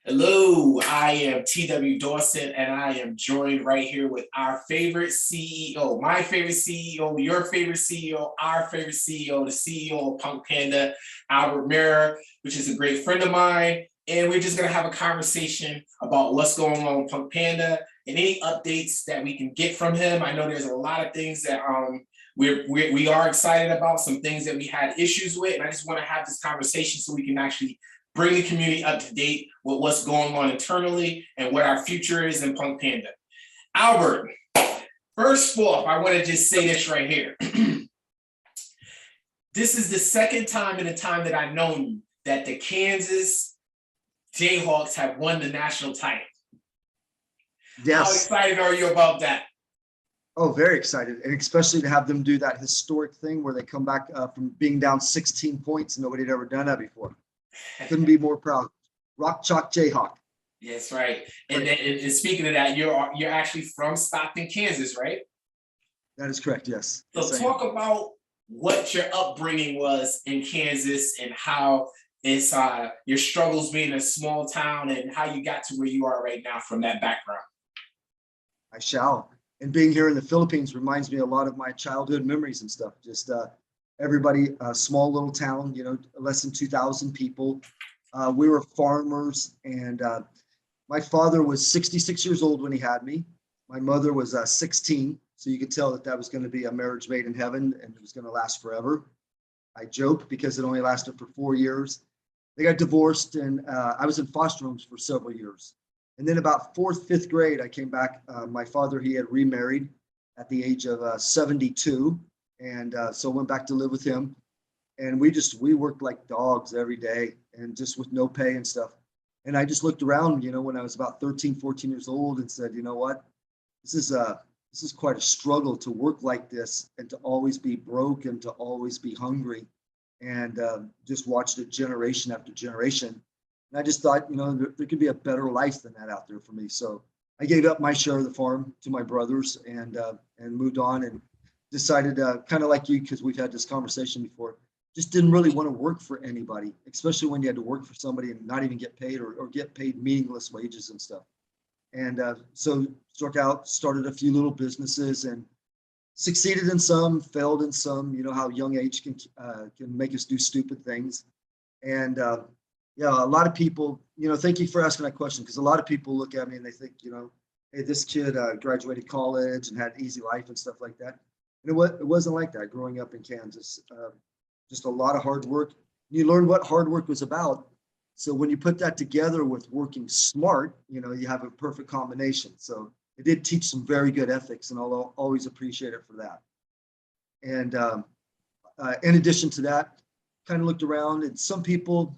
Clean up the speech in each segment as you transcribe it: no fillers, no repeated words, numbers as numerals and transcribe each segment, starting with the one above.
Hello, I am TW Dawson, and I am joined right here with our favorite CEO, my favorite CEO, your favorite CEO, our favorite CEO, the CEO of PunkPanda, Albert Mirror, which is a great friend of mine. And we're just going to have a conversation about what's going on with PunkPanda and any updates that we can get from him. I know there's a lot of things that we are excited about, some things that we had issues with, and I just want to have this conversation so we can actually bring the community up to date with what's going on internally and what our future is in PunkPanda. Albert, first off, I want to just say this right here. This is the second time in the time that I've known you that the Kansas Jayhawks have won the national title. Yes. How excited are you about that? Oh, very excited. And especially to have them do that historic thing where they come back from being down 16 points. Nobody had ever done that before. Couldn't be more proud. Rock Chalk Jayhawk. Yes, right. And speaking of that, you're actually from Stockton, Kansas, right? That is correct, yes. So talk about what your upbringing was in Kansas and how it's your struggles being in a small town and how you got to where you are right now from that background. I shall. And being here in the Philippines reminds me a lot of my childhood memories and stuff. Just everybody, a small little town, less than 2,000 people. We were farmers, and my father was 66 years old when he had me. My mother was 16, so you could tell that was going to be a marriage made in heaven, and it was going to last forever. I joke because it only lasted for 4 years. They got divorced, and I was in foster homes for several years. And then about fourth, fifth grade, I came back. My father, he had remarried at the age of 72. And so went back to live with him. And we worked like dogs every day and just with no pay and stuff. And I just looked around, when I was about 13, 14 years old and said, you know what, this is quite a struggle to work like this and to always be broke and to always be hungry, and just watched it generation after generation. And I just thought, there could be a better life than that out there for me. So I gave up my share of the farm to my brothers and moved on and decided, kind of like you, because we've had this conversation before, just didn't really want to work for anybody, especially when you had to work for somebody and not even get paid or get paid meaningless wages and stuff. And so struck out, started a few little businesses and succeeded in some, failed in some. You know how young age can make us do stupid things. And a lot of people, thank you for asking that question, because a lot of people look at me and they think, hey, this kid graduated college and had an easy life and stuff like that. And it wasn't like that growing up in Kansas. Just a lot of hard work. You learn what hard work was about. So when you put that together with working smart, you have a perfect combination. So it did teach some very good ethics, and I'll always appreciate it for that. And in addition to that, kind of looked around, and some people,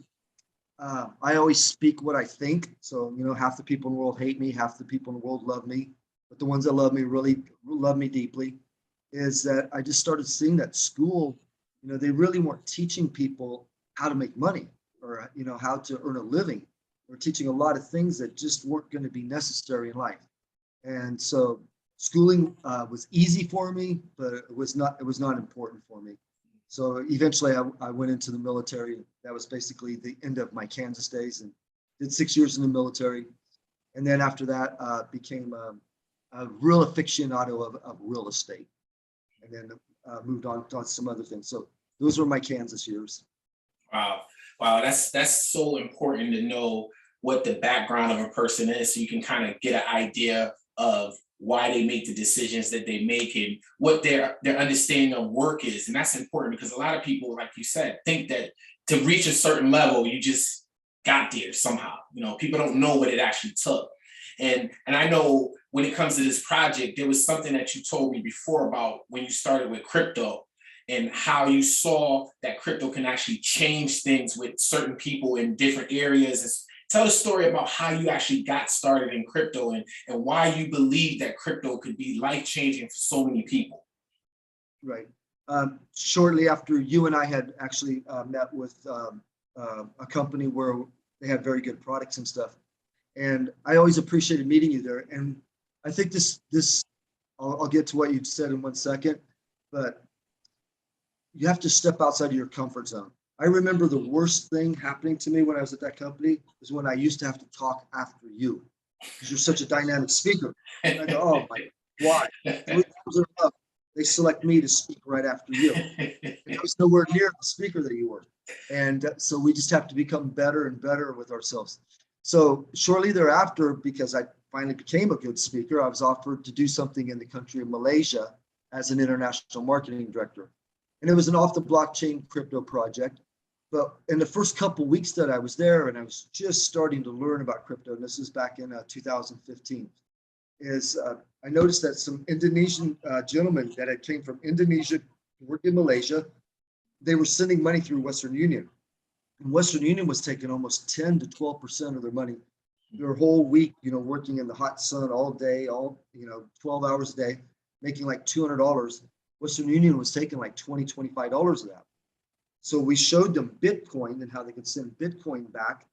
I always speak what I think. So, half the people in the world hate me, half the people in the world love me. But the ones that love me really love me deeply. Is that I just started seeing that school, they really weren't teaching people how to make money or, how to earn a living. They're teaching a lot of things that just weren't going to be necessary in life. And so schooling was easy for me, but it was not important for me. So eventually I went into the military. That was basically the end of my Kansas days, and did 6 years in the military. And then after that, became a real aficionado of real estate, and then moved on to some other things. So those were my Kansas years. Wow, that's so important to know what the background of a person is, so you can kind of get an idea of why they make the decisions that they make and what their understanding of work is. And that's important because a lot of people, like you said, think that to reach a certain level, you just got there somehow. People don't know what it actually took. And I know when it comes to this project, there was something that you told me before about when you started with crypto and how you saw that crypto can actually change things with certain people in different areas. Tell the story about how you actually got started in crypto and why you believe that crypto could be life-changing for so many people. Right. Shortly after you and I had actually met with a company where they had very good products and stuff. And I always appreciated meeting you there. And I think I'll get to what you said in 1 second, but you have to step outside of your comfort zone. I remember the worst thing happening to me when I was at that company is when I used to have to talk after you because you're such a dynamic speaker. And I go, oh my, why? 3 times in a row, they select me to speak right after you. And I was nowhere near the speaker that you were. And so we just have to become better and better with ourselves. So shortly thereafter, because I finally became a good speaker, I was offered to do something in the country of Malaysia as an international marketing director. And it was an off the blockchain crypto project. But in the first couple of weeks that I was there, and I was just starting to learn about crypto, and this is back in 2015, I noticed that some Indonesian gentlemen that had came from Indonesia, worked in Malaysia, they were sending money through Western Union. And Western Union was taking almost 10 to 12% of their money. Their whole week, working in the hot sun all day, 12 hours a day, making like $200. Western Union was taking like $20, $25 of that. So we showed them Bitcoin and how they could send Bitcoin back.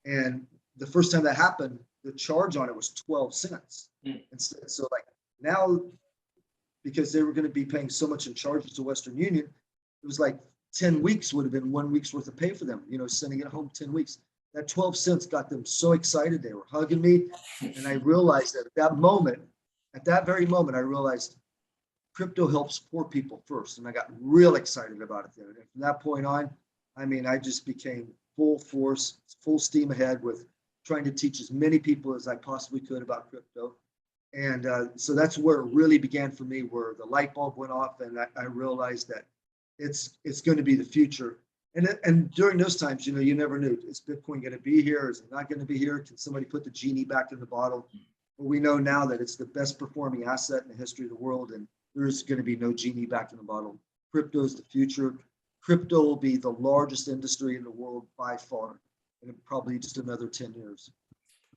And the first time that happened, the charge on it was 12 cents. Instead. So like now, because they were going to be paying so much in charges to Western Union, it was like 10 weeks would have been 1 week's worth of pay for them, sending it home 10 weeks. That 12 cents got them so excited. They were hugging me. And I realized that at that very moment, I realized crypto helps poor people first. And I got real excited about it then. And from that point on, I just became full force, full steam ahead with trying to teach as many people as I possibly could about crypto. And so that's where it really began for me, where the light bulb went off and I realized that it's going to be the future. And during those times, you never knew, is Bitcoin going to be here? Is it not going to be here? Can somebody put the genie back in the bottle? But we know now that it's the best performing asset in the history of the world, and there's going to be no genie back in the bottle. Crypto is the future. Crypto will be the largest industry in the world by far, in probably just another 10 years.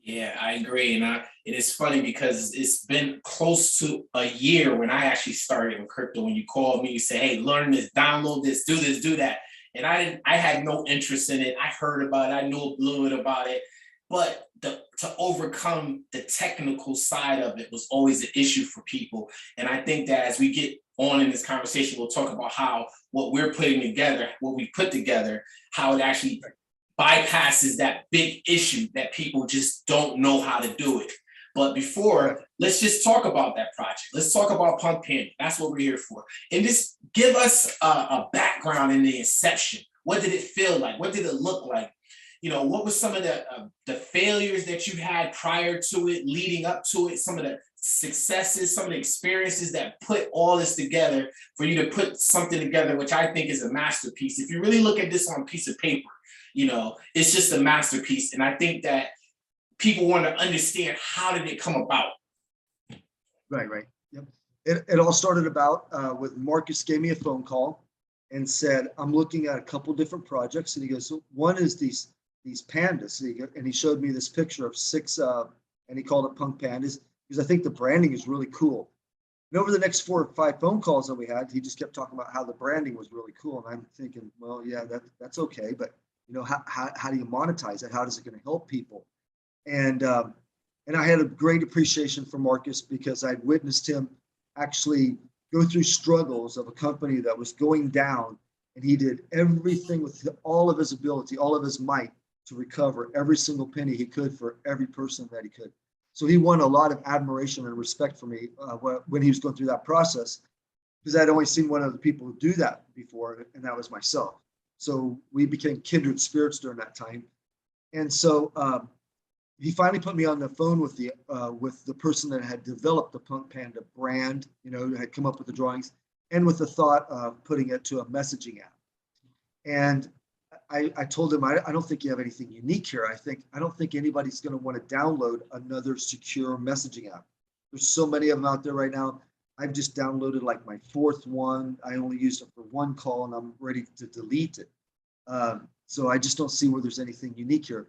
Yeah, I agree. And it's funny because it's been close to a year when I actually started with crypto. When you called me, you say, hey, learn this, download this, do that. And I had no interest in it. I heard about it. I knew a little bit about it. But to overcome the technical side of it was always an issue for people. And I think that as we get on in this conversation, we'll talk about how what we're putting together, what we put together, how it actually bypasses that big issue that people just don't know how to do it. But before, let's just talk about that project. Let's talk about PunkPanda. That's what we're here for. And just give us a background in the inception. What did it feel like? What did it look like? What was some of the failures that you had prior to it, leading up to it, some of the successes, some of the experiences that put all this together for you to put something together, which I think is a masterpiece. If you really look at this on a piece of paper, it's just a masterpiece. And I think that people want to understand, how did it come about? Right. Yep. It all started about with Marcus gave me a phone call and said, I'm looking at a couple different projects. And he goes, so one is these pandas. And he showed me this picture of 6, and he called it Punk Pandas, because I think the branding is really cool. And over the next 4 or 5 phone calls that we had, he just kept talking about how the branding was really cool. And I'm thinking, well, yeah, that's okay. But how do you monetize it? How is it going to help people? And I had a great appreciation for Marcus because I'd witnessed him actually go through struggles of a company that was going down, and he did everything with all of his ability, all of his might to recover every single penny he could for every person that he could. So he won a lot of admiration and respect for me when he was going through that process, because I'd only seen one other people do that before, and that was myself. So we became kindred spirits during that time. And so he finally put me on the phone with the person that had developed the PunkPanda brand, had come up with the drawings, and with the thought of putting it to a messaging app. And I told him, I don't think you have anything unique here. I don't think anybody's going to want to download another secure messaging app. There's so many of them out there right now. I've just downloaded like my 4th one. I only used it for 1 call and I'm ready to delete it. So I just don't see where there's anything unique here.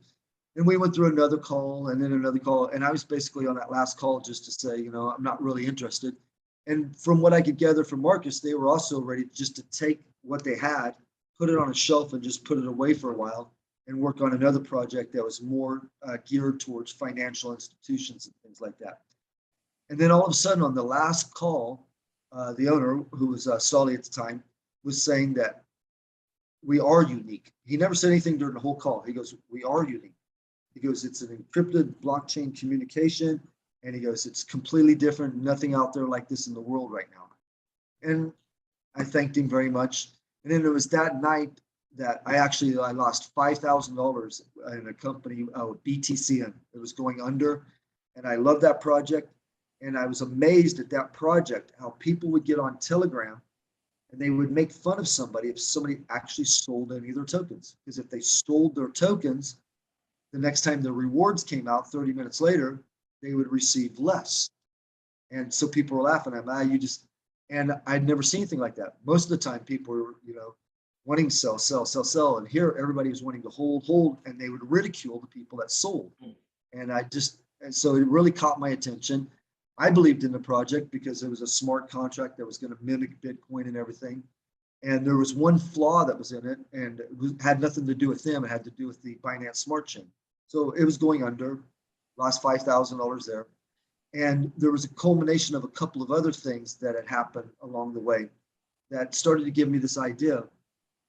And we went through another call and then another call. And I was basically on that last call just to say, I'm not really interested. And from what I could gather from Marcus, they were also ready just to take what they had, put it on a shelf and just put it away for a while and work on another project that was more geared towards financial institutions and things like that. And then all of a sudden on the last call, the owner, who was Solly at the time, was saying that we are unique. He never said anything during the whole call. He goes, we are unique. He goes, it's an encrypted blockchain communication. And he goes, it's completely different. Nothing out there like this in the world right now. And I thanked him very much. And then it was that night that I lost $5,000 in a company, BTCN. It was going under. And I love that project. And I was amazed at that project, how people would get on Telegram and they would make fun of somebody if somebody actually sold any of their tokens. Because if they sold their tokens, the next time the rewards came out 30 minutes later, they would receive less. And so people were laughing at me, you just, and I'd never seen anything like that. Most of the time people were, wanting to sell, sell, sell, sell. And here everybody was wanting to hold, and they would ridicule the people that sold. And so it really caught my attention. I believed in the project because it was a smart contract that was going to mimic Bitcoin and everything. And there was one flaw that was in it, and it had nothing to do with them. It had to do with the Binance Smart Chain. So it was going under, lost $5,000 there. And there was a culmination of a couple of other things that had happened along the way that started to give me this idea.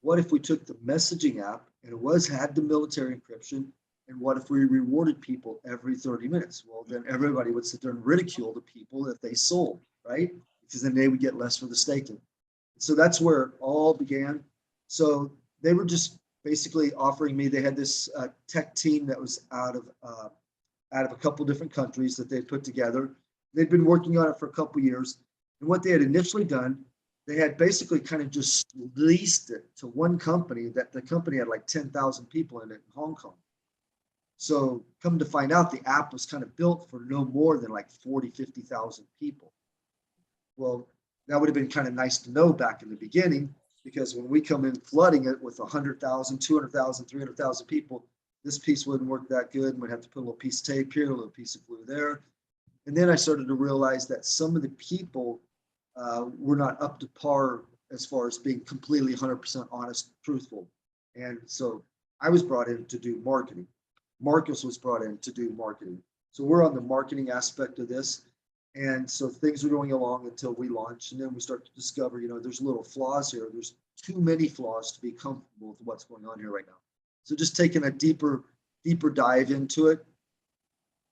What if we took the messaging app and it had the military encryption? And what if we rewarded people every 30 minutes? Well, then everybody would sit there and ridicule the people if they sold, right? Because then they would get less for the staking. So that's where it all began. So they were just basically offering me, they had this tech team that was out of a couple different countries that they put together. They'd been working on it for a couple of years. And what they had initially done, they had basically kind of just leased it to one company, that the company had like 10,000 people in it in Hong Kong. So come to find out, the app was kind of built for no more than like 40, 50,000 people. Well, that would have been kind of nice to know back in the beginning, because when we come in flooding it with 100,000, 200,000, 300,000 people, this piece wouldn't work that good. We'd have to put a little piece of tape here, a little piece of glue there. And then I started to realize that some of the people were not up to par as far as being completely 100% honest, truthful. And so I was brought in to do marketing. Marcus was brought in to do marketing. So we're on the marketing aspect of this. And so things are going along until we launch. And then we start to discover, there's little flaws here. There's too many flaws to be comfortable with what's going on here right now. So just taking a deeper dive into it.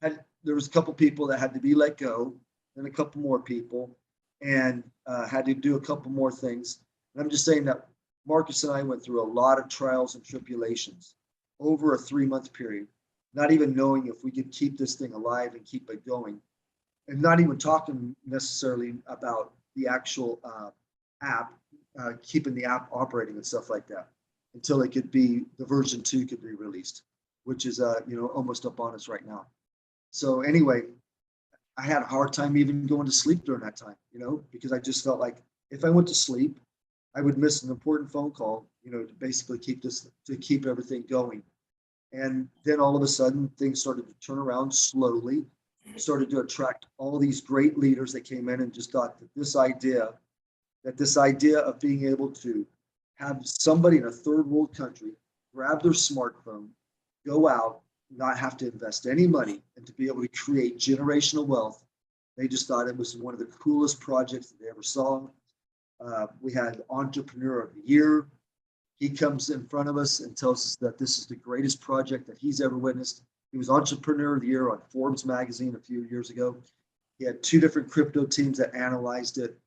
And there was a couple people that had to be let go, and a couple more people, and had to do a couple more things. And I'm just saying that Marcus and I went through a lot of trials and tribulations over a 3-month period, not even knowing if we could keep this thing alive and keep it going, and not even talking necessarily about the actual app, keeping the app operating and stuff like that, until it could be, the version 2 could be released, which is almost up on us right now. So anyway, I had a hard time even going to sleep during that time, because I just felt like if I went to sleep, I would miss an important phone call, to basically keep everything going. And then all of a sudden things started to turn around slowly, started to attract all these great leaders that came in and just thought that this idea of being able to have somebody in a third world country grab their smartphone, go out, not have to invest any money, and to be able to create generational wealth, they just thought it was one of the coolest projects that they ever saw. We had Entrepreneur of the Year. He comes in front of us and tells us that this is the greatest project that he's ever witnessed. He was Entrepreneur of the Year on Forbes magazine a few years ago. He had 2 different crypto teams that analyzed it.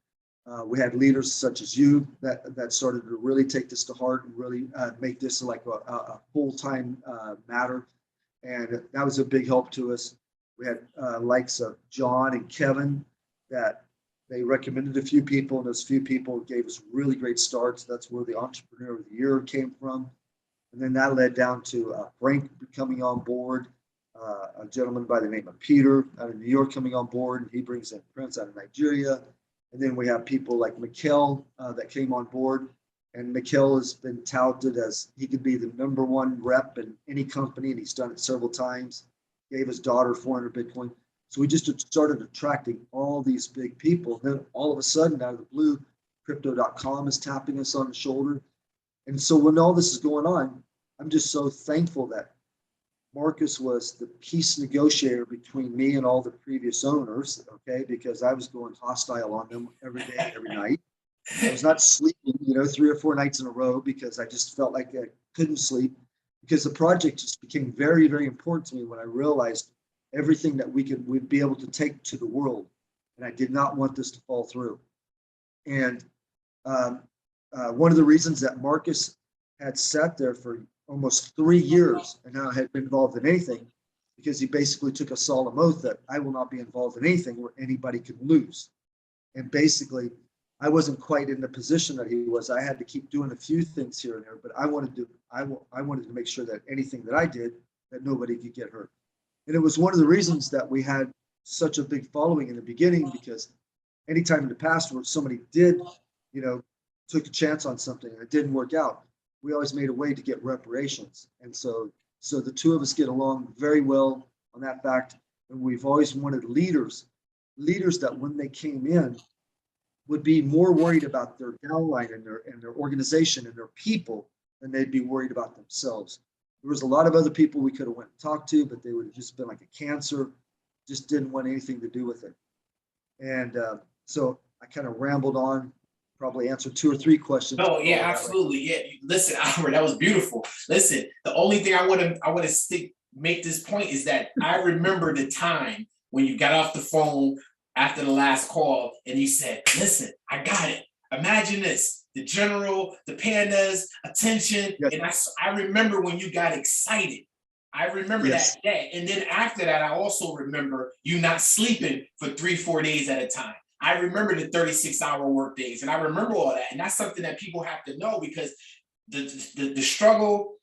We had leaders such as you that started to really take this to heart and really make this like a full-time matter. And that was a big help to us. We had likes of John and Kevin that they recommended a few people, and those few people gave us really great starts. That's where the Entrepreneur of the Year came from. And then that led down to Frank coming on board, a gentleman by the name of Peter out of New York coming on board, and he brings in Prince out of Nigeria. And then we have people like Mikhail that came on board. And Mikhail has been touted as he could be the #1 rep in any company, and he's done it several times. Gave his daughter 400 Bitcoin. So we just started attracting all these big people. And then all of a sudden, out of the blue, Crypto.com is tapping us on the shoulder. And so when all this is going on, I'm just so thankful that Marcus was the peace negotiator between me and all the previous owners, okay, because I was going hostile on them every day, every night. I was not sleeping, 3 or 4 nights in a row because I just felt like I couldn't sleep because the project just became very, very important to me when I realized everything that we'd be able to take to the world. And I did not want this to fall through. And um, one of the reasons that Marcus had sat there for almost 3 years and now had been involved in anything, because he basically took a solemn oath that I will not be involved in anything where anybody could lose. And basically, I wasn't quite in the position that he was. I had to keep doing a few things here and there, but I wanted to make sure that anything that I did, that nobody could get hurt. And it was one of the reasons that we had such a big following in the beginning, because anytime in the past where somebody did, took a chance on something and it didn't work out, we always made a way to get reparations. And so the two of us get along very well on that fact. And we've always wanted leaders that when they came in would be more worried about their downline and their organization and their people than they'd be worried about themselves. There was a lot of other people we could have went and talked to, but they would have just been like a cancer, just didn't want anything to do with it. And so I kind of rambled on, probably answered 2 or 3 questions. No, yeah, absolutely. Yeah. Listen, Albert, that was beautiful. Listen, the only thing I want to make this point is that I remember the time when you got off the phone after the last call and you said, listen, I got it. Imagine this, the general, the pandas, attention. Yes. And I remember when you got excited. I remember that day. And then after that, I also remember you not sleeping for 3-4 days at a time. I remember the 36-hour work days, and I remember all that. And that's something that people have to know, because the struggle,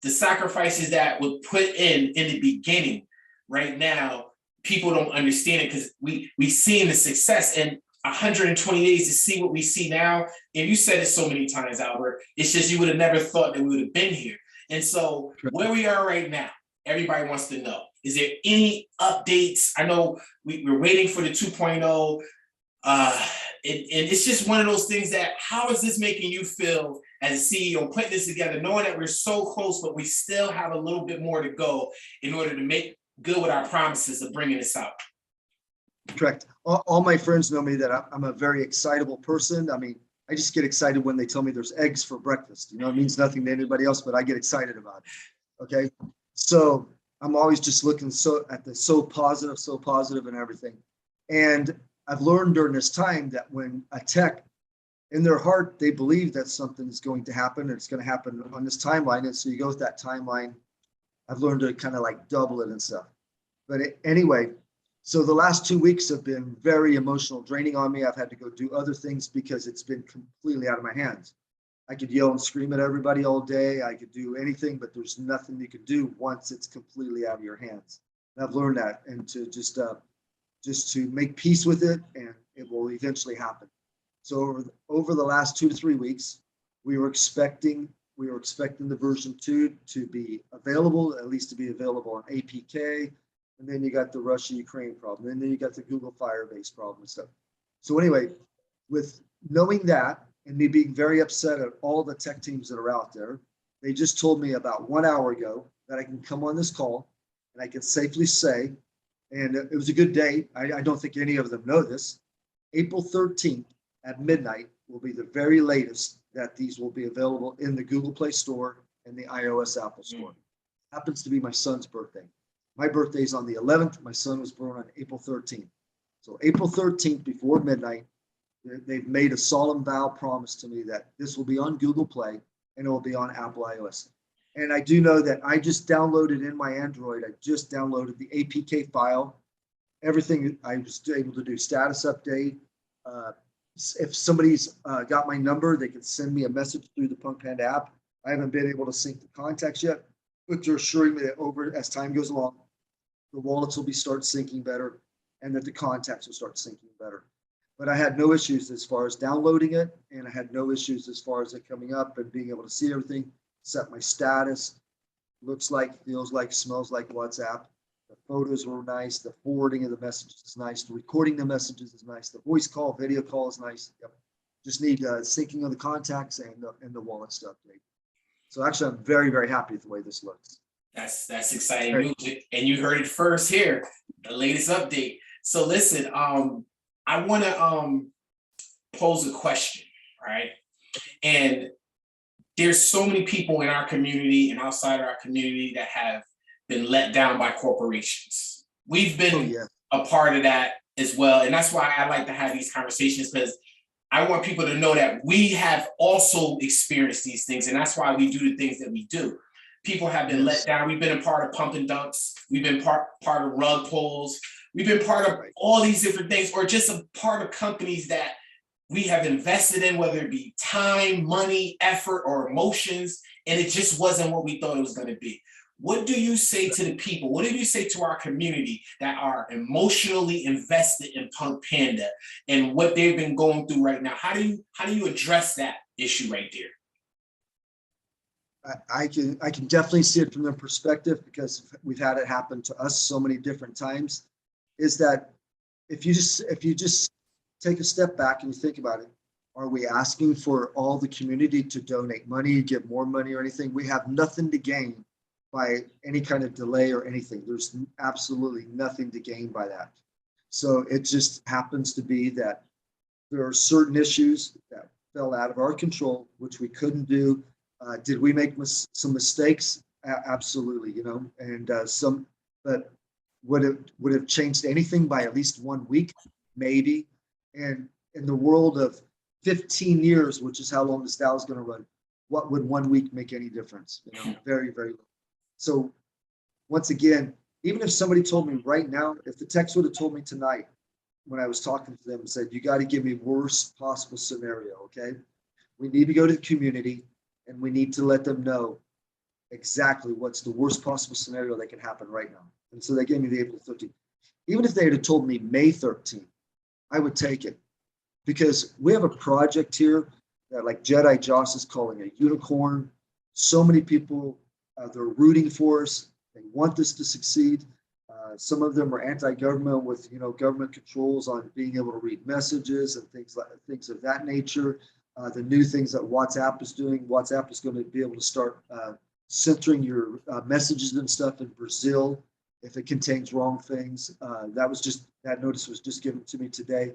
the sacrifices that were put in the beginning, right now, people don't understand it, because we seen the success. And 120 days to see what we see now. And you said it so many times, Albert, it's just you would have never thought that we would have been here. And so where we are right now, everybody wants to know, is there any updates? I know we're waiting for the 2.0. And it's just one of those things that, how is this making you feel as a CEO, putting this together, knowing that we're so close, but we still have a little bit more to go in order to make good with our promises of bringing this out? Correct. All my friends know me that I'm a very excitable person. I mean, I just get excited when they tell me there's eggs for breakfast. It means nothing to anybody else, but I get excited about it. Okay. So I'm always just looking so positive and everything. And I've learned during this time that when a tech, in their heart, they believe that something is going to happen, and it's going to happen on this timeline. And so you go with that timeline. I've learned to kind of like double it and stuff. But anyway, so the last 2 weeks have been very emotional, draining on me. I've had to go do other things because it's been completely out of my hands. I could yell and scream at everybody all day. I could do anything, but there's nothing you could do once it's completely out of your hands. And I've learned that, and to just to make peace with it, and it will eventually happen. So over the last 2 to 3 weeks, we were expecting the version 2 to be available, at least to be available on APK. And then you got the Russia-Ukraine problem. And then you got the Google Firebase problem and stuff. So anyway, with knowing that and me being very upset at all the tech teams that are out there, they just told me about 1 hour ago that I can come on this call and I can safely say, and it was a good day. I don't think any of them know this. April 13th at midnight will be the very latest that these will be available in the Google Play Store and the iOS Apple Store. Happens to be my son's birthday. My birthday is on the 11th. My son was born on April 13th. So April 13th before midnight, they've made a solemn vow promise to me that this will be on Google Play and it will be on Apple iOS. And I do know that I just downloaded in my Android, I just downloaded the APK file, everything I was able to do, status update. If somebody's got my number, they can send me a message through the PunkPanda app. I haven't been able to sync the contacts yet, but they're assuring me that over as time goes along, the wallets will start syncing better and that the contacts will start syncing better. But I had no issues as far as downloading it, and I had no issues as far as it coming up and being able to see everything, set my status, looks like, feels like, smells like WhatsApp. The photos were nice. The forwarding of the messages is nice. The recording the messages is nice. The voice call, video call is nice. Yep. Just need syncing of the contacts and the wallet stuff. So actually, I'm very, very happy with the way this looks. That's exciting news, and you heard it first here, the latest update. So listen, I want to pose a question, right? And there's so many people in our community and outside of our community that have been let down by corporations. We've been a part of that as well. And that's why I like to have these conversations, because I want people to know that we have also experienced these things. And that's why we do the things that we do. People have been let down. We've been a part of pump and dumps. We've been part of rug pulls. We've been part of all these different things, or just a part of companies that we have invested in, whether it be time, money, effort, or emotions, and it just wasn't what we thought it was going to be. What do you say to the people? What do you say to our community that are emotionally invested in Punk Panda and what they've been going through right now? How do you address that issue right there? I can definitely see it from their perspective, because we've had it happen to us so many different times. Is that if you just take a step back and you think about it, are we asking for all the community to donate money, give more money or anything? We have nothing to gain by any kind of delay or anything. There's absolutely nothing to gain by that. So it just happens to be that there are certain issues that fell out of our control, which we couldn't do. Did we make some mistakes? Absolutely, you know, and but would have changed anything by at least 1 week? Maybe. And in the world of 15 years, which is how long this Dow is going to run, what would 1 week make any difference? You know, very, very little. So once again, even if somebody told me right now, if the text would have told me tonight when I was talking to them and said, you got to give me worst possible scenario, okay? We need to go to the community and we need to let them know exactly what's the worst possible scenario that can happen right now. And so they gave me the April 13th. Even if they had told me May 13th, I would take it, because we have a project here that, like Jedi Joss is calling a unicorn. So many people, they're rooting for us. They want this to succeed. Some of them are anti-government with, you know, government controls on being able to read messages and things of that nature. The new things that WhatsApp is doing. WhatsApp is going to be able to start censoring your messages and stuff in Brazil if it contains wrong things. That notice was just given to me today.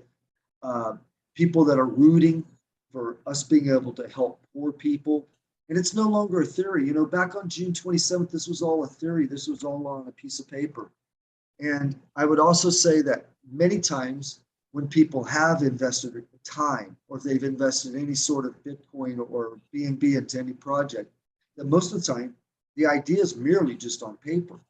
People that are rooting for us being able to help poor people. And it's no longer a theory. You know, back on June 27th, this was all a theory. This was all on a piece of paper. And I would also say that many times when people have invested time, or if they've invested any sort of Bitcoin or BNB into any project, that most of the time, the idea is merely just on paper.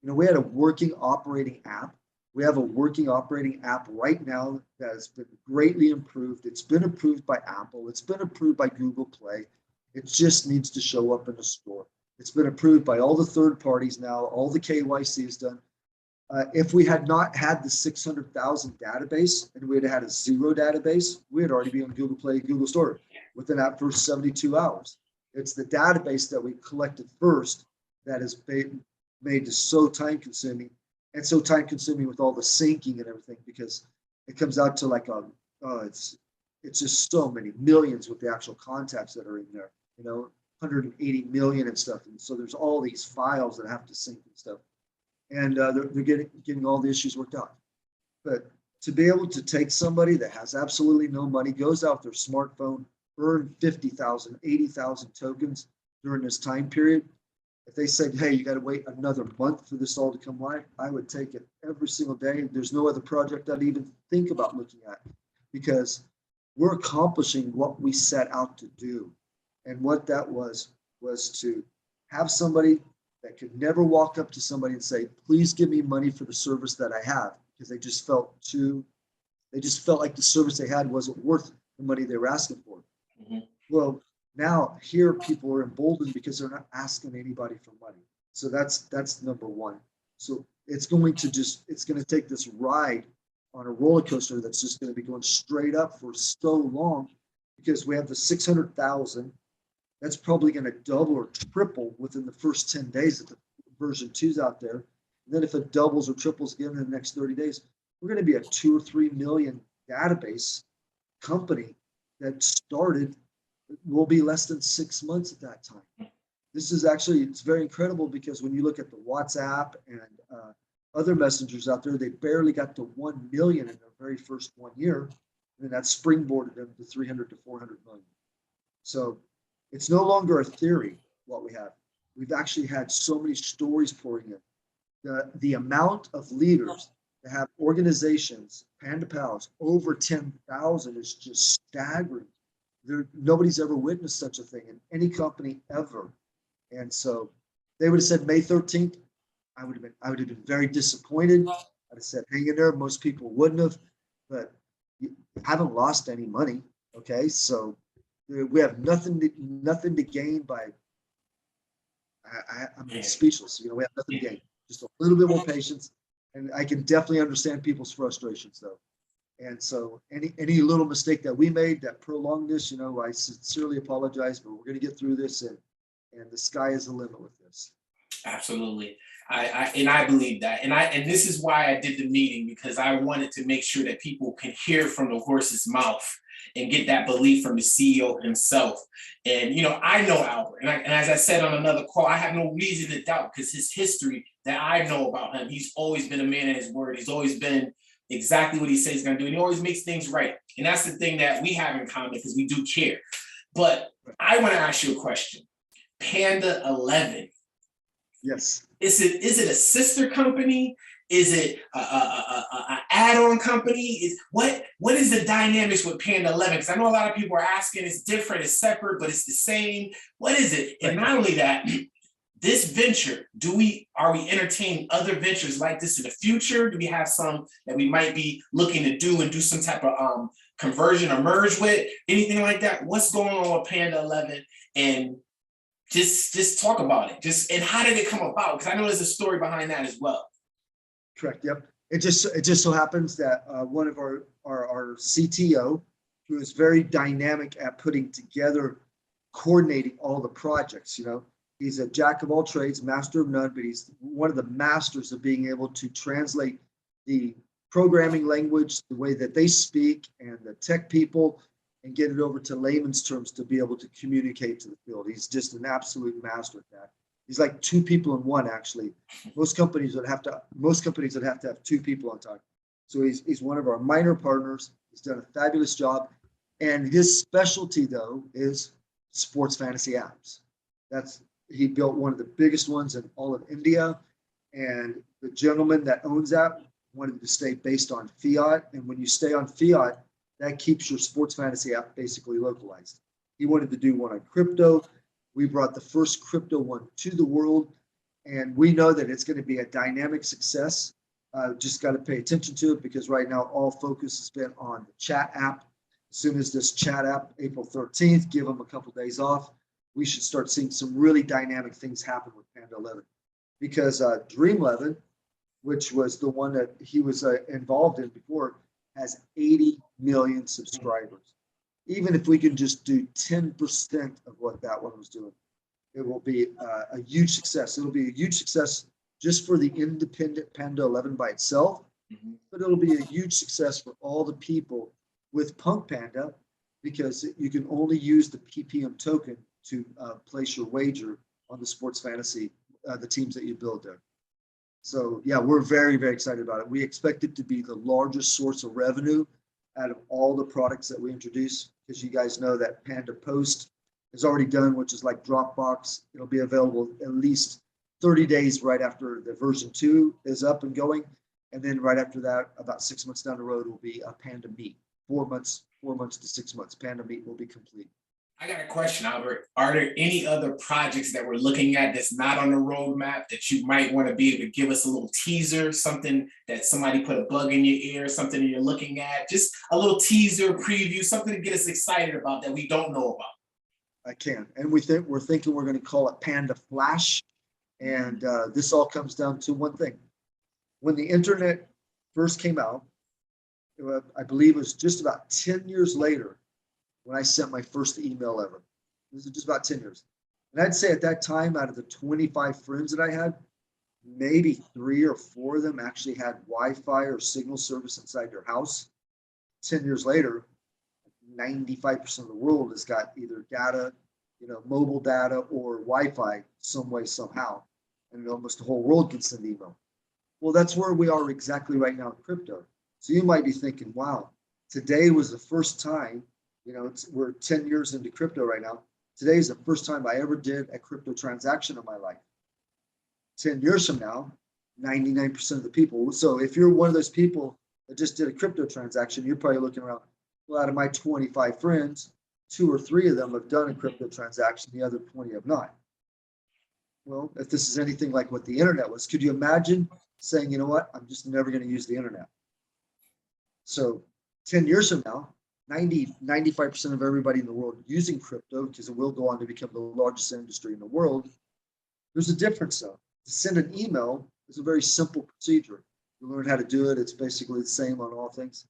You know, we had a working operating app. We have a working operating app right now that has been greatly improved. It's been approved by Apple. It's been approved by Google Play. It just needs to show up in the store. It's been approved by all the third parties now. All the KYC is done. If we had not had the 600,000 database and we had had a zero database, we had already been on Google Play, Google Store within that first 72 hours. It's the database that we collected first that has made it so time consuming, and so time consuming with all the syncing and everything, because it comes out to like it's just so many millions with the actual contacts that are in there, you know, 180 million and stuff. And so there's all these files that have to sync and stuff. And they're getting all the issues worked out. But to be able to take somebody that has absolutely no money, goes out their smartphone, earn 50,000, 80,000 tokens during this time period. If they said, hey, you got to wait another month for this all to come live, I would take it every single day. There's no other project I'd even think about looking at, because we're accomplishing what we set out to do. And what that was to have somebody that could never walk up to somebody and say, please give me money for the service that I have, because they just felt like the service they had wasn't worth the money they were asking for. Mm-hmm. Well, now here people are emboldened because they're not asking anybody for money. So that's number one. So it's going to take this ride on a roller coaster that's just going to be going straight up for so long, because we have the 600,000. That's probably going to double or triple within the first 10 days that the version 2's out there. And then if it doubles or triples again in the next 30 days, we're going to be a 2 or 3 million database company that started, will be less than 6 months at that time. This is actually, it's very incredible, because when you look at the WhatsApp and other messengers out there, they barely got to 1 million in their very first 1 year. And that springboarded them to 300 to 400 million. So it's no longer a theory what we have. We've actually had so many stories pouring in. The amount of leaders that have organizations, Panda Pals, over 10,000 is just staggering. Nobody's ever witnessed such a thing in any company ever. And so they would have said May 13th. I would have been very disappointed. I'd have said, hang in there. Most people wouldn't have, but you haven't lost any money. Okay. So we have nothing to gain by, I'm speechless. We have nothing to gain, just a little bit more patience. And I can definitely understand people's frustrations though. And so any little mistake that we made that prolonged this, I sincerely apologize, but we're going to get through this, and the sky is the limit with this. Absolutely. I believe that. And this is why I did the meeting, because I wanted to make sure that people can hear from the horse's mouth and get that belief from the CEO himself. And, I know Albert, and as I said on another call, I have no reason to doubt, because his history that I know about him, he's always been a man of his word. He's always been exactly what he says he's going to do. And he always makes things right. And that's the thing that we have in common, because we do care. But I want to ask you a question. Panda 11. Yes. Is it a sister company? Is it a add-on company? What is the dynamics with Panda 11? Because I know a lot of people are asking. It's different, it's separate, but it's the same. What is it? And not only that, this venture, are we entertaining other ventures like this in the future? Do we have some that we might be looking to do and do some type of conversion or merge with? Anything like that? What's going on with Panda 11? And just talk about it. And how did it come about? Because I know there's a story behind that as well. Correct. Yep. It just so happens that one of our CTO, who is very dynamic at putting together, coordinating all the projects. He's a jack of all trades, master of none, but he's one of the masters of being able to translate the programming language, the way that they speak, and the tech people, and get it over to layman's terms to be able to communicate to the field. He's just an absolute master at that. He's like two people in one, actually. Most companies would have to have two people on time. So he's one of our minor partners. He's done a fabulous job. And his specialty, though, is sports fantasy apps. He built one of the biggest ones in all of India. And the gentleman that owns that wanted to stay based on fiat. And when you stay on fiat, that keeps your sports fantasy app basically localized. He wanted to do one on crypto. We brought the first crypto one to the world, and we know that it's going to be a dynamic success. Just got to pay attention to it, because right now all focus has been on the chat app. As soon as this chat app, April 13th, give them a couple of days off, we should start seeing some really dynamic things happen with Panda 11. Because Dream 11, which was the one that he was involved in before, has 80 million subscribers. Even if we can just do 10% of what that one was doing, it will be a huge success. It'll be a huge success just for the independent Panda 11 by itself, but it'll be a huge success for all the people with PunkPanda, because you can only use the PPM token to place your wager on the sports fantasy, the teams that you build there. So yeah, we're very, very excited about it. We expect it to be the largest source of revenue out of all the products that we introduce, because you guys know that Panda Post is already done, which is like Dropbox. It'll be available at least 30 days right after the version 2 is up and going. And then right after that, about 6 months down the road, will be a Panda Meet. 4 months to 6 months, Panda Meet will be complete. I got a question, Albert. Are there any other projects that we're looking at that's not on the roadmap that you might want to be able to give us a little teaser, something that somebody put a bug in your ear, something that you're looking at, just a little teaser, preview, something to get us excited about that we don't know about? I can. And we're thinking we're going to call it Panda Flash. And this all comes down to one thing. When the internet first came out, I believe it was just about 10 years later when I sent my first email ever. This is just about 10 years. And I'd say at that time, out of the 25 friends that I had, maybe 3 or 4 of them actually had Wi-Fi or signal service inside their house. 10 years later, 95% of the world has got either data, mobile data or Wi-Fi some way, somehow. And almost the whole world can send email. Well, that's where we are exactly right now in crypto. So you might be thinking, wow, Today was the first time, we're 10 years into crypto right now. Today is the first time I ever did a crypto transaction in my life. 10 years from now, 99% of the people. So if you're one of those people that just did a crypto transaction, you're probably looking around, well, out of my 25 friends, 2 or 3 of them have done a crypto transaction, the other 20 have not. Well, if this is anything like what the internet was, could you imagine saying, you know what, I'm just never going to use the internet? So 10 years from now, 95% of everybody in the world using crypto, because it will go on to become the largest industry in the world. There's a difference though. To send an email is a very simple procedure. You learn how to do it. It's basically the same on all things.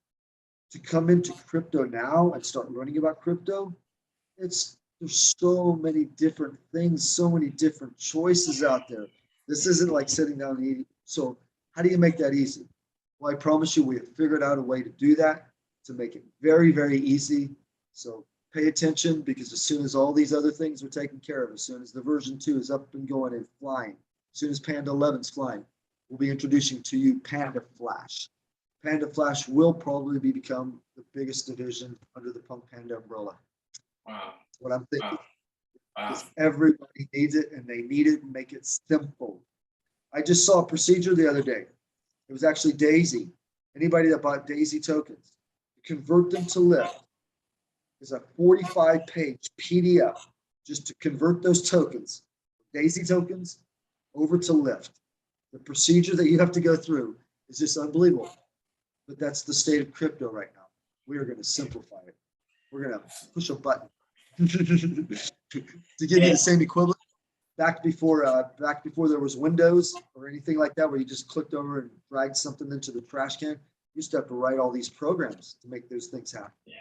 To come into crypto now and start learning about crypto, there's so many different things, so many different choices out there. This isn't like sitting down and eating. So how do you make that easy? Well, I promise you, we have figured out a way to do that, to make it very, very easy. So pay attention, because as soon as all these other things are taken care of, as soon as the version 2 is up and going and flying, as soon as Panda 11 is flying, we'll be introducing to you Panda Flash. Panda Flash will probably become the biggest division under the PunkPanda umbrella. Wow. That's what I'm thinking. Wow. Wow. Because everybody needs it, and they need it and make it simple. I just saw a procedure the other day. It was actually Daisy. Anybody that bought Daisy tokens, convert them to Lyft. Is a 45-page PDF just to convert those tokens, Daisy tokens, over to Lyft. The procedure that you have to go through is just unbelievable. But that's the state of crypto right now. We are going to simplify it. We're going to push a button to give you the same equivalent. Back before there was Windows or anything like that, where you just clicked over and dragged something into the trash can, you used to have to write all these programs to make those things happen. Yeah.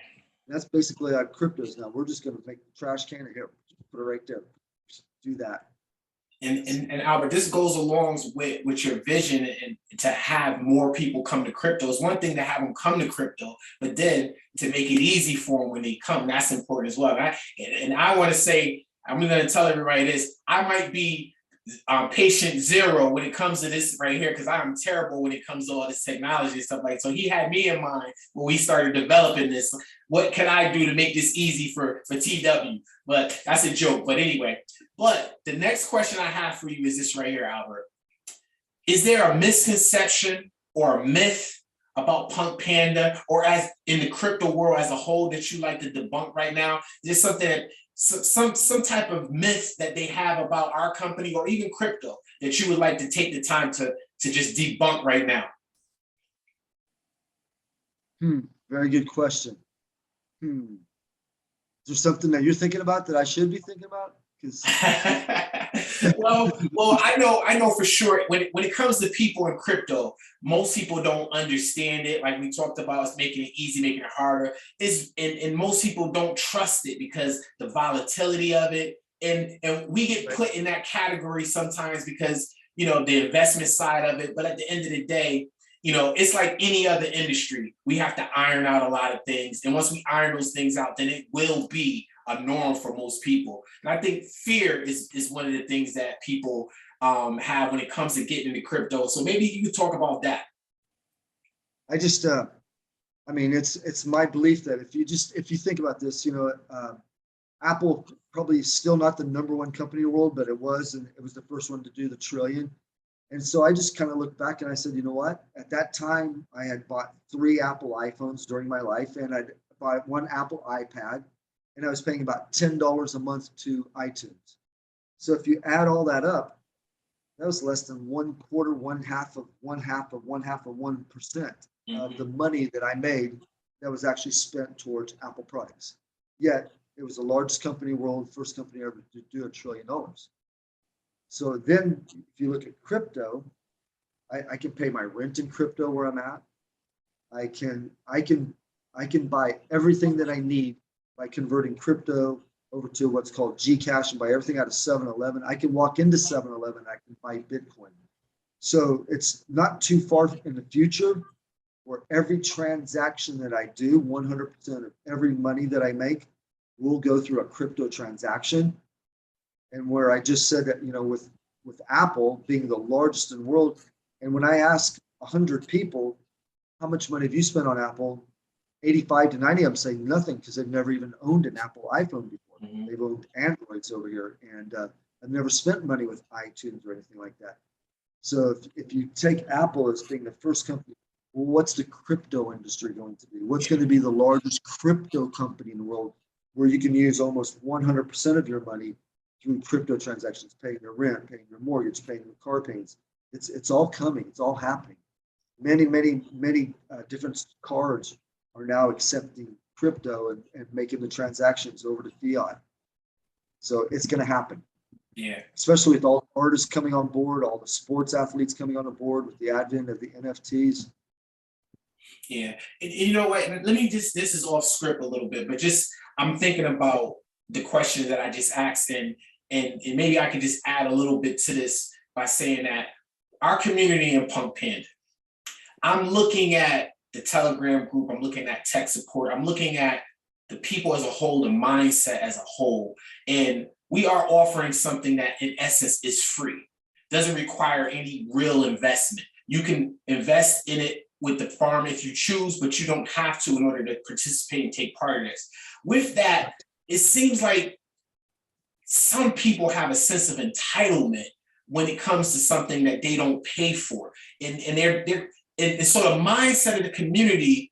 And that's basically how cryptos now. We're just going to make the trash can here, put it right there. Just do that. And Albert, this goes along with your vision, and to have more people come to crypto. It's one thing to have them come to crypto, but then to make it easy for them when they come, that's important as well. And I want to say, I'm going to tell everybody this, I might be patient zero when it comes to this right here, because I'm terrible when it comes to all this technology and stuff like that. So he had me in mind when we started developing this. What can I do to make this easy for TW? But that's a joke. But anyway, but the next question I have for you is this right here, Albert. Is there a misconception or a myth about PunkPanda, or as in the crypto world as a whole, that you like to debunk right now? Is there something that some type of myth that they have about our company or even crypto that you would like to take the time to just debunk right now? Very good question. Is there something that you're thinking about that I should be thinking about? well, I know for sure when it comes to people in crypto, most people don't understand it. Like we talked about, it's making it easy, making it harder. And most people don't trust it because the volatility of it. And we get put in that category sometimes because, the investment side of it. But at the end of the day, it's like any other industry. We have to iron out a lot of things. And once we iron those things out, then it will be a norm for most people. And I think fear is one of the things that people have when it comes to getting into crypto. So maybe you could talk about that. I just, it's my belief that if you think about this, Apple probably still not the #1 company in the world, but it was, and it was the first one to do the trillion. And so I just kind of looked back and I said, you know what? At that time, I had bought 3 Apple iPhones during my life, and I'd bought 1 Apple iPad, and I was paying about $10 a month to iTunes. So if you add all that up, that was less than 1/4, 1/2 of 1% of the money that I made that was actually spent towards Apple products. Yet it was the largest company in the world, first company ever to do $1 trillion. So then if you look at crypto, I can pay my rent in crypto where I'm at. I can buy everything that I need by converting crypto over to what's called Gcash and buy everything out of 7-Eleven. I can walk into 7-Eleven, I can buy Bitcoin. So it's not too far in the future where every transaction that I do, 100% of every money that I make will go through a crypto transaction. And where I just said that, with Apple being the largest in the world, and when I ask 100 people, how much money have you spent on Apple? 85 to 90 of them say nothing because they've never even owned an Apple iPhone before. Mhm. They've owned Androids over here, and I've never spent money with iTunes or anything like that. So if you take Apple as being the first company, well, what's the crypto industry going to be? What's going to be the largest crypto company in the world where you can use almost 100% of your money through crypto transactions, paying your rent, paying your mortgage, paying your car payments? It's all coming. It's all happening. Many different cards are now accepting crypto and making the transactions over to fiat. So it's going to happen. Yeah. Especially with all the artists coming on board, all the sports athletes coming on board with the advent of the NFTs. Yeah. And you know what? Let me just, this is off script a little bit, but just, I'm thinking about the question that I just asked, and maybe I can just add a little bit to this by saying that our community in Punk Panda, I'm looking at the Telegram group, I'm looking at tech support, I'm looking at the people as a whole, the mindset as a whole, and we are offering something that in essence is free, doesn't require any real investment. You can invest in it with the farm if you choose, but you don't have to in order to participate and take part in this. With that, it seems like some people have a sense of entitlement when it comes to something that they don't pay for. And so the mindset of the community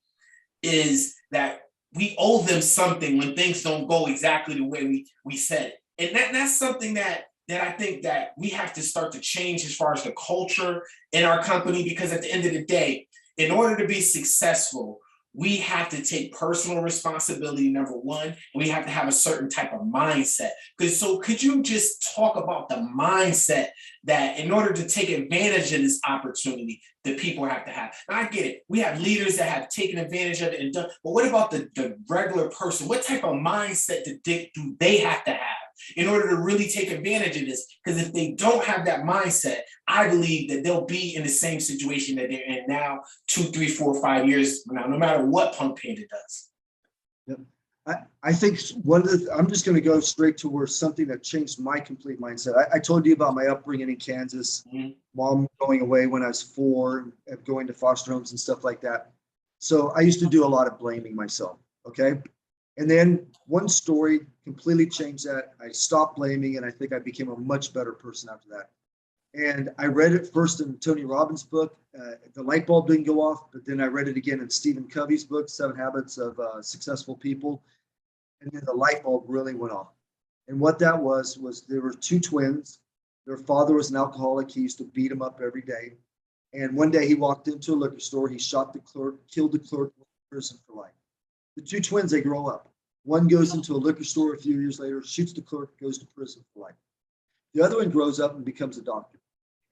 is that we owe them something when things don't go exactly the way we said it. And that's something that I think that we have to start to change as far as the culture in our company, because at the end of the day, in order to be successful, we have to take personal responsibility, number one, and we have to have a certain type of mindset. So could you just talk about the mindset that in order to take advantage of this opportunity, that people have to have? Now, I get it. We have leaders that have taken advantage of it and done, but what about the regular person? What type of mindset do they have to have in order to really take advantage of this? Because if they don't have that mindset, I believe that they'll be in the same situation that they're in now, 2, 3, 4, 5 years from now, no matter what Punk Panda does. Yep. I think I'm just going to go straight to where something that changed my complete mindset. I told you about my upbringing in Kansas, mom going away when I was 4, and going to foster homes and stuff like that. So I used to do a lot of blaming myself. Okay. And then one story completely changed that. I stopped blaming, and I think I became a much better person after that. And I read it first in Tony Robbins' book. The light bulb didn't go off, but then I read it again in Stephen Covey's book, 7 Habits of Successful People. And then the light bulb really went off. And what that was there were 2 twins. Their father was an alcoholic. He used to beat them up every day. And one day he walked into a liquor store. He shot the clerk, killed the clerk, went to prison for life. The 2 twins, they grow up. One goes into a liquor store a few years later, shoots the clerk, goes to prison for life. The other one grows up and becomes a doctor.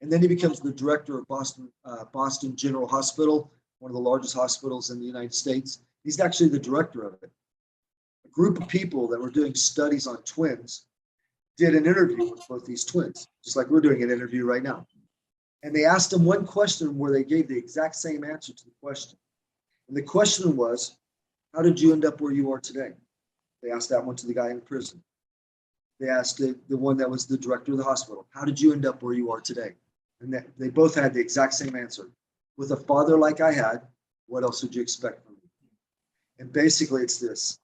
And then he becomes the director of Boston General Hospital, one of the largest hospitals in the United States. He's actually the director of it. A group of people that were doing studies on twins did an interview with both these twins, just like we're doing an interview right now. And they asked them one question where they gave the exact same answer to the question. And the question was, how did you end up where you are today? They asked that one to the guy in prison. They asked the one that was the director of the hospital, how did you end up where you are today? And they both had the exact same answer. With a father like I had, what else would you expect from me? And basically it's this.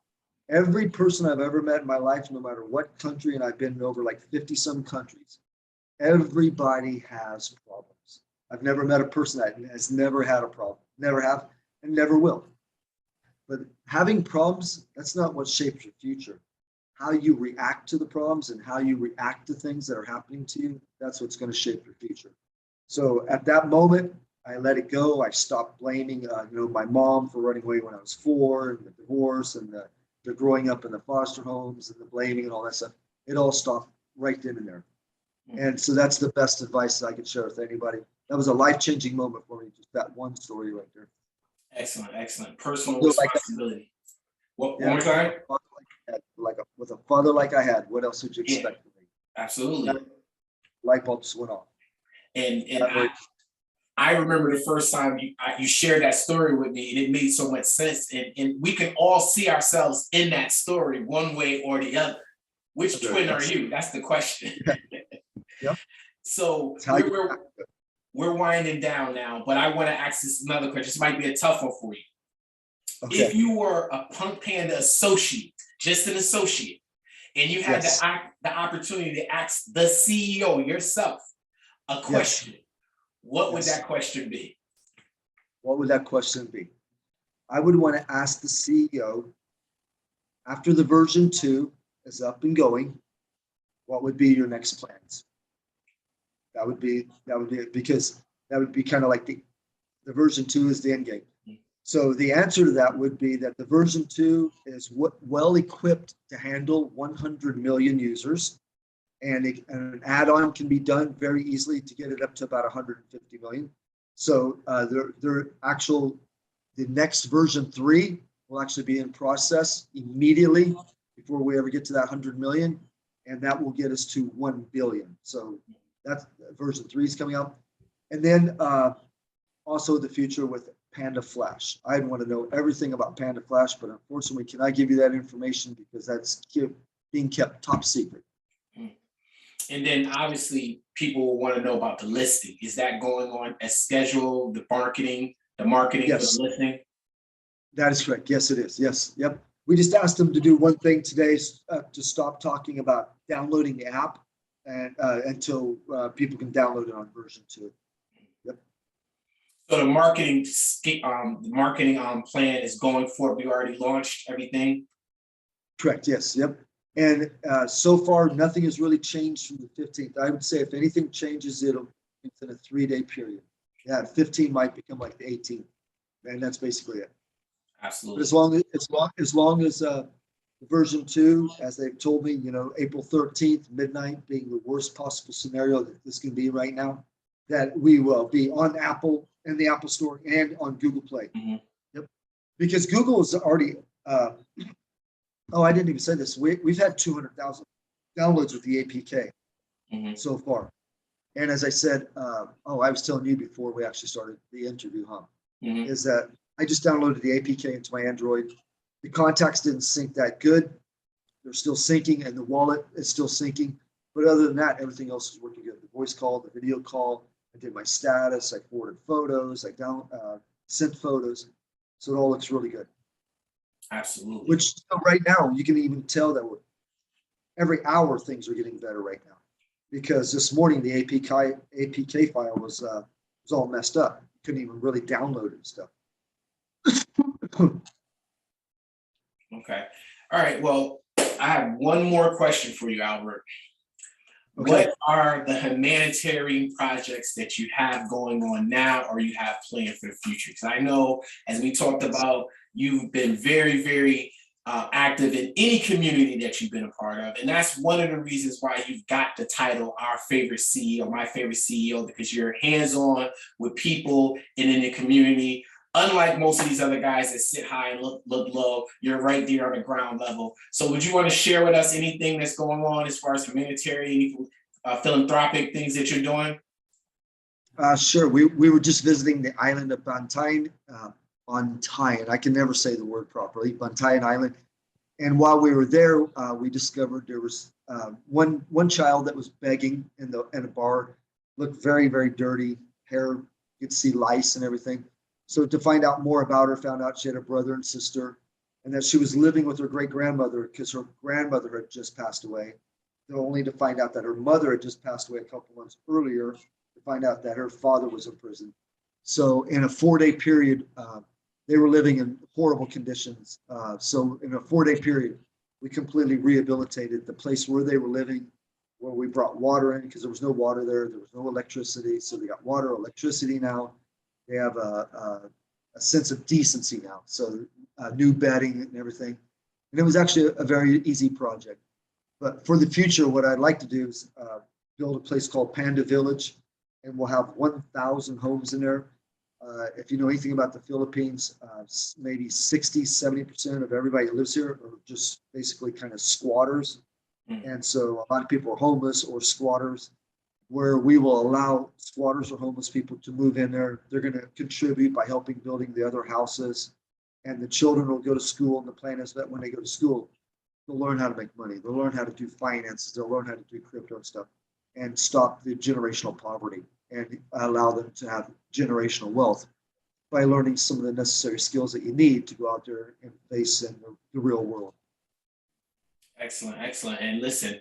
Every person I've ever met in my life, no matter what country, and I've been in over like 50 some countries, everybody has problems. I've never met a person that has never had a problem, never have, and never will. But having problems, that's not what shapes your future. How you react to the problems and how you react to things that are happening to you, that's what's going to shape your future. So at that moment, I let it go. I stopped blaming, my mom for running away when I was 4, and the divorce, and the growing up in the foster homes, and the blaming and all that stuff. It all stopped right then and there. And so that's the best advice that I could share with anybody. That was a life-changing moment for me, just that one story right there. Excellent. Personal responsibility. One more time? With a father like I had, what else would you expect from me? Absolutely. Light bulbs went off. And I remember the first time you shared that story with me, and it made so much sense. And we can all see ourselves in that story one way or the other. Which twin are you? That's the question. Yeah. So we're winding down now, but I want to ask this another question. This might be a tough one for you. Okay. If you were a Punk Panda associate, just an associate, and you had Yes. the opportunity to ask the CEO yourself a Yes. question, what would Yes. that question be? What would that question be? I would want to ask the CEO, after the version 2 is up and going, what would be your next plans? That would be it, because that would be kind of like the version 2 is the end game. So the answer to that would be that the version 2 is well equipped to handle 100 million users, and an add-on can be done very easily to get it up to about 150 million. So the next version 3 will actually be in process immediately before we ever get to that 100 million, and that will get us to 1 billion. So that's version 3 is coming out. And then also the future with Panda Flash. I'd want to know everything about Panda Flash, but unfortunately, can I give you that information because that's being kept top secret. And then obviously people will want to know about the listing. Is that going on as scheduled, the marketing Yes. for the listing? That is correct. Yes, it is. Yes. Yep. We just asked them to do one thing today, to stop talking about downloading the app and until people can download it on version 2. Yep. So the marketing plan is going forward. We already launched everything. Correct. Yes. Yep. And so far, nothing has really changed from the 15th. I would say if anything changes, it's in a 3-day period. Yeah, 15 might become like the 18th, and that's basically it. Absolutely. But as long as version 2, as they've told me, April 13th, midnight being the worst possible scenario that this can be right now, that we will be on Apple and the Apple Store and on Google Play. Mm-hmm. Yep. Because Google is already, oh, I didn't even say this. We've had 200,000 downloads with the APK so far. And as I said, I was telling you before we actually started the interview, is that I just downloaded the APK into my Android. The contacts didn't sync that good. They're still syncing, and the wallet is still syncing. But other than that, everything else is working good. The voice call, the video call, I did my status, I forwarded photos, I sent photos. So it all looks really good. Absolutely. Which right now, you can even tell that every hour things are getting better right now. Because this morning, the APK file was all messed up. Couldn't even really download it and stuff. Okay. All right. Well, I have one more question for you, Albert. Okay. What are the humanitarian projects that you have going on now or you have planned for the future? Because I know, as we talked about, you've been very, very active in any community that you've been a part of. And that's one of the reasons why you've got the title, Our Favorite CEO, My Favorite CEO, because you're hands-on with people and in the community. Unlike most of these other guys that sit high and look low, you're right there on the ground level. So would you want to share with us anything that's going on as far as humanitarian, philanthropic things that you're doing? Sure. We were just visiting the island of Bantayan. I can never say the word properly, Bantayan Island. And while we were there, we discovered there was one child that was begging in a bar, looked very, very dirty, hair, you could see lice and everything. So to find out more about her, found out she had a brother and sister, and that she was living with her great-grandmother because her grandmother had just passed away, only to find out that her mother had just passed away a couple months earlier, to find out that her father was in prison. So in a 4-day period, they were living in horrible conditions. So in a 4-day period, we completely rehabilitated the place where they were living, where we brought water in because there was no water there. There was no electricity. So they got water, electricity now. They have a sense of decency now. So new bedding and everything. And it was actually a very easy project. But for the future, what I'd like to do is build a place called Panda Village, and we'll have 1,000 homes in there. If you know anything about the Philippines, maybe 60-70% of everybody who lives here are just basically kind of squatters. And so a lot of people are homeless or squatters, where we will allow squatters or homeless people to move in there. They're going to contribute by helping building the other houses, and the children will go to school. And the plan is that when they go to school, they'll learn how to make money. They'll learn how to do finances. They'll learn how to do crypto and stuff, and stop the generational poverty and allow them to have generational wealth. by learning some of the necessary skills that you need to go out there and face in the real world. Excellent, excellent. And listen,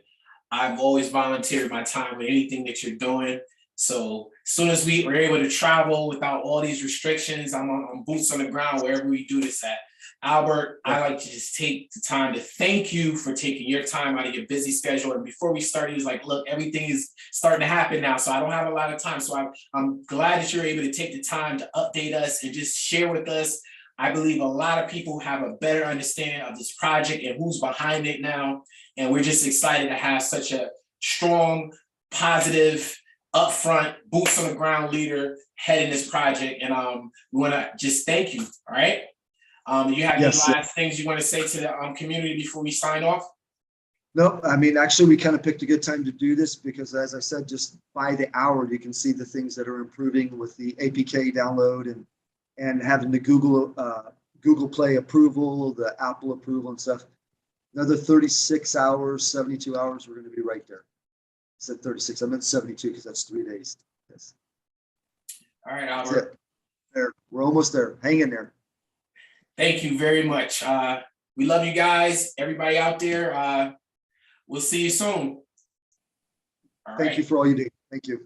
I've always volunteered my time with anything that you're doing. So as soon as we are able to travel without all these restrictions, I'm boots on the ground wherever we do this at. Albert, I like to just take the time to thank you for taking your time out of your busy schedule. And before we started, he was like, look, everything is starting to happen now, so I don't have a lot of time. So I'm glad that you're able to take the time to update us and just share with us. I believe a lot of people have a better understanding of this project and who's behind it now. And we're just excited to have such a strong, positive, upfront, boots on the ground leader heading this project. And we want to just thank you. All right. You have any last things you want to say to the community before we sign off? No, I mean, actually, we kind of picked a good time to do this because, as I said, just by the hour, you can see the things that are improving with the APK download and having the Google Play approval, the Apple approval and stuff. Another 36 hours, 72 hours, we're going to be right there. I said 36, I meant 72 because that's 3 days. Yes. All right, Albert. There, we're almost there. Hang in there. Thank you very much. We love you guys, everybody out there. We'll see you soon. Thank you for all you do. Thank you.